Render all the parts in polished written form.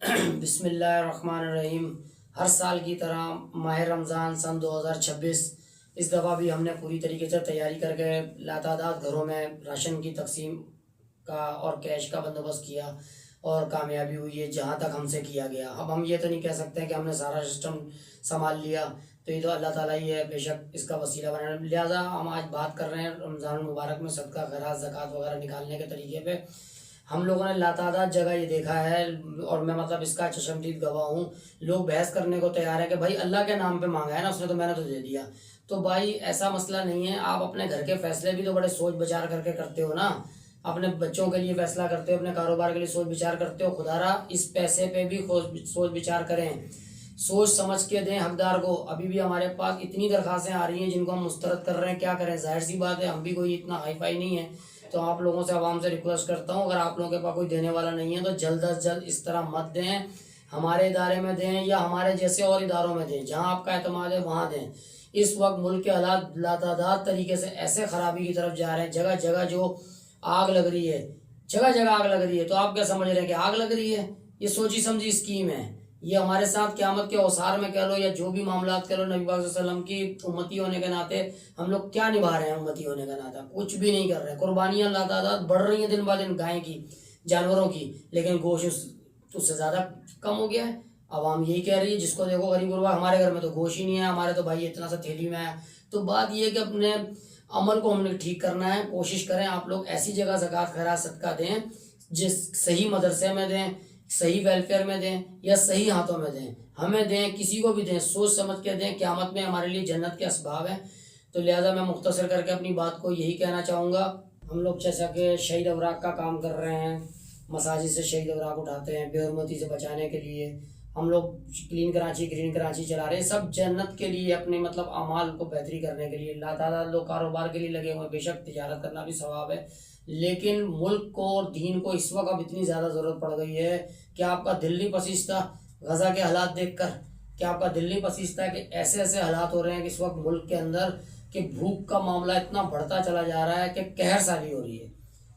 بسم اللہ الرحمن الرحیم۔ ہر سال کی طرح ماہ رمضان سن 2026 اس دفعہ بھی ہم نے پوری طریقے سے تیاری کر کے لاتعداد گھروں میں راشن کی تقسیم کا اور کیش کا بندوبست کیا اور کامیابی ہوئی ہے جہاں تک ہم سے کیا گیا۔ اب ہم یہ تو نہیں کہہ سکتے کہ ہم نے سارا سسٹم سنبھال لیا، تو یہ تو اللہ تعالیٰ ہی ہے، بے شک اس کا وسیلہ بنا۔ لہٰذا ہم آج بات کر رہے ہیں رمضان المبارک میں صدقہ خیرات زکوٰۃ وغیرہ نکالنے کے طریقے پہ۔ ہم لوگوں نے لاتعداد جگہ یہ دیکھا ہے اور میں اس کا چشمدید گواہ ہوں، لوگ بحث کرنے کو تیار ہے کہ بھائی اللہ کے نام پہ مانگا ہے نا اس نے تو میں نے تو دے دیا۔ تو بھائی ایسا مسئلہ نہیں ہے، آپ اپنے گھر کے فیصلے بھی تو بڑے سوچ بچار کر کے کرتے ہو نا، اپنے بچوں کے لیے فیصلہ کرتے ہو، اپنے کاروبار کے لیے سوچ بچار کرتے ہو، خدا را اس پیسے پہ بھی سوچ بچار کریں، سوچ سمجھ کے دیں حقدار کو۔ ابھی بھی ہمارے پاس اتنی درخواستیں آ رہی ہیں جن کو ہم مسترد کر رہے ہیں، کیا کریں، ظاہر سی بات ہے ہم بھی کوئی اتنا ہائی فائی نہیں ہے، تو آپ لوگوں سے عوام سے ریکویسٹ کرتا ہوں اگر آپ لوگوں کے پاس کوئی دینے والا نہیں ہے تو جلد از جلد اس طرح مت دیں، ہمارے ادارے میں دیں یا ہمارے جیسے اور اداروں میں دیں، جہاں آپ کا اعتماد ہے وہاں دیں۔ اس وقت ملک کے حالات لاتعداد طریقے سے ایسے خرابی کی طرف جا رہے ہیں، جگہ جگہ جو آگ لگ رہی ہے، جگہ جگہ آگ لگ رہی ہے، تو آپ کیا سمجھ رہے ہیں کہ آگ لگ رہی ہے؟ یہ سوچی سمجھی اسکیم ہے، یہ ہمارے ساتھ قیامت کے اوسار میں کہہ لو یا جو بھی معاملات کہہ لو، نبی پاک صلی اللہ علیہ وسلم کی امتی ہونے کے ناطے ہم لوگ کیا نبھا رہے ہیں؟ امتی ہونے کا ناطہ کچھ بھی نہیں کر رہے۔ قربانیاں لاتعداد بڑھ رہی ہیں دن بہ دن، گائے کی، جانوروں کی، لیکن گوشت اس سے زیادہ کم ہو گیا ہے۔ عوام یہی کہہ رہی ہے، جس کو دیکھو غریب غربا، ہمارے گھر میں تو گوشت ہی نہیں ہے، ہمارے تو بھائی اتنا سا تھیلی میں آیا۔ تو بات یہ ہے کہ اپنے عمل کو ہم نے ٹھیک کرنا ہے، کوشش کریں آپ لوگ ایسی جگہ زکوٰۃ خیرات صدقہ دیں جس صحیح مدرسے میں دیں، صحیح ویلفیئر میں دیں یا صحیح ہاتھوں میں دیں، ہمیں دیں، کسی کو بھی دیں، سوچ سمجھ کے دیں، قیامت میں ہمارے لیے جنت کے اسباب ہیں۔ تو لہٰذا میں مختصر کر کے اپنی بات کو یہی کہنا چاہوں گا، ہم لوگ جیسا کہ شہید اوراق کا کام کر رہے ہیں، مساجد سے شہید اوراق اٹھاتے ہیں بے حرمتی سے بچانے کے لیے، ہم لوگ کلین کراچی گرین کراچی چلا رہے ہیں، سب جنت کے لیے، اپنے اعمال کو بہتری کرنے کے لیے۔ لاتعداد لوگ کاروبار کے لیے لگے ہوئے، بے شک تجارت کرنا بھی ثواب ہے، لیکن ملک کو اور دین کو اس وقت اب اتنی زیادہ ضرورت پڑ گئی ہے کہ آپ کا دل نہیں پسیجتا غزہ کے حالات دیکھ کر؟ کہ آپ کا دل نہیں پسیجتا کہ ایسے ایسے حالات ہو رہے ہیں کہ اس وقت ملک کے اندر کہ بھوک کا معاملہ اتنا بڑھتا چلا جا رہا ہے کہ قہر سالی ہو رہی ہے،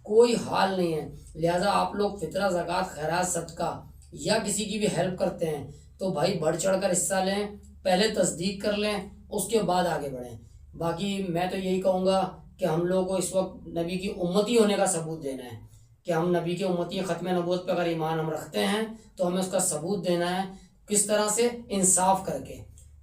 کوئی حال نہیں ہے۔ لہٰذا آپ لوگ فطرہ زکوٰۃ خیرات صدقہ یا کسی کی بھی ہیلپ کرتے ہیں تو بھائی بڑھ چڑھ کر حصہ لیں، پہلے تصدیق کر لیں، اس کے بعد آگے بڑھیں۔ باقی میں تو یہی کہوں گا کہ ہم لوگوں کو اس وقت نبی کی امتی ہونے کا ثبوت دینا ہے کہ ہم نبی کی امتی، ختم نبوت پہ اگر ایمان ہم رکھتے ہیں تو ہمیں اس کا ثبوت دینا ہے۔ کس طرح سے؟ انصاف کر کے،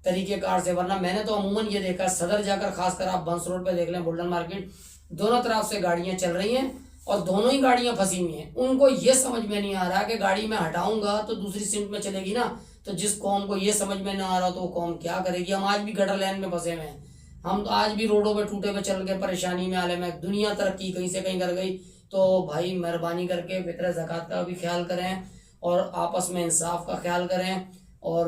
طریقہ کار سے۔ ورنہ میں نے تو عموماً یہ دیکھا، صدر جا کر، خاص کر آپ بنس روڈ پہ دیکھ لیں، بلڈن مارکیٹ، دونوں طرف سے گاڑیاں چل رہی ہیں اور دونوں ہی گاڑیاں پھنسی ہوئی ہیں۔ ان کو یہ سمجھ میں نہیں آ رہا کہ گاڑی میں ہٹاؤں گا تو دوسری سمت میں چلے گی نا، تو جس قوم کو یہ سمجھ میں نہ آ رہا تو وہ قوم کیا کرے گی؟ ہم آج بھی گٹر لین میں پھنسے ہوئے ہیں، ہم تو آج بھی روڈوں پہ ٹوٹے پہ چل کے پریشانی میں عالم ہے۔ دنیا ترقی کہیں سے کہیں کر گئی، تو بھائی مہربانی کر کے فطرہ زکوٰۃ کا بھی خیال کریں اور آپس میں انصاف کا خیال کریں اور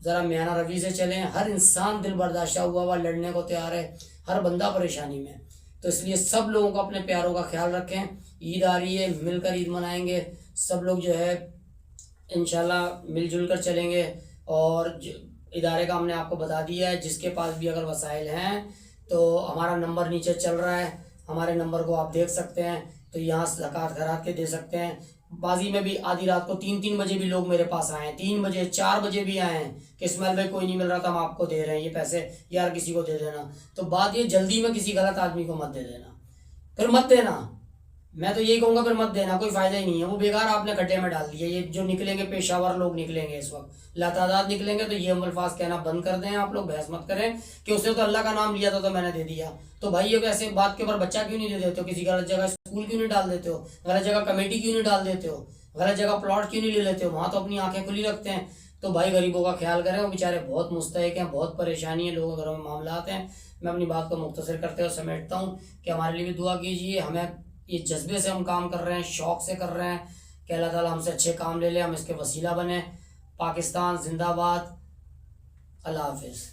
ذرا میانہ روی سے چلیں۔ ہر انسان دل برداشتہ ہوا لڑنے کو تیار ہے، ہر بندہ پریشانی میں، تو اس لیے سب لوگوں کو اپنے پیاروں کا خیال رکھیں۔ عید آ رہی ہے، مل کر عید منائیں گے، سب لوگ جو ہے انشاءاللہ مل جل کر چلیں گے۔ اور ادارے کا ہم نے آپ کو بتا دیا ہے، جس کے پاس بھی اگر وسائل ہیں تو ہمارا نمبر نیچے چل رہا ہے، ہمارے نمبر کو آپ دیکھ سکتے ہیں، تو یہاں زکوٰۃ خیرات کے دے سکتے ہیں۔ بازی میں بھی آدھی رات کو 3 بجے بھی لوگ میرے پاس آئے ہیں، 3 بجے 4 بجے بھی آئے ہیں کہ اسماعیل بھائی کوئی نہیں مل رہا تھا، ہم آپ کو دے رہے ہیں یہ پیسے، یار کسی کو دے دینا۔ تو بات یہ جلدی میں کسی غلط آدمی کو مت دے دینا، پھر مت دینا، میں تو یہی کہوں گا پھر مت دینا، کوئی فائدہ ہی نہیں ہے، وہ بیکار آپ نے گڈھے میں ڈال دیا۔ یہ جو نکلیں گے پیشہ ور لوگ نکلیں گے، اس وقت لاتعداد نکلیں گے، تو یہ الفاظ کہنا بند کر دیں، آپ لوگ بحث مت کریں کہ اس نے تو اللہ کا نام لیا تھا تو میں نے دے دیا۔ تو بھائی یہ ایسے بات کے اوپر بچہ کیوں نہیں دے دیتے ہو؟ کسی غلط جگہ اسکول کیوں نہیں ڈال دیتے ہو؟ غلط جگہ کمیٹی کیوں نہیں ڈال دیتے ہو؟ غلط جگہ پلاٹ کیوں نہیں لے لیتے ہو؟ وہاں تو اپنی آنکھیں کھلی رکھتے ہیں۔ تو بھائی غریبوں کا خیال کریں، وہ بیچارے بہت مستحق ہیں، بہت پریشانی ہے، لوگوں کے گھروں میں معاملات ہیں۔ میں اپنی بات کو مختصر کرتے ہوئے سمیٹتا ہوں کہ ہمارے لیے بھی دعا کیجیے، ہمیں یہ جذبے سے ہم کام کر رہے ہیں، شوق سے کر رہے ہیں کہ اللہ تعالیٰ ہم سے اچھے کام لے لے، ہم اس کے وسیلہ بنیں۔ پاکستان زندہ باد، اللہ حافظ۔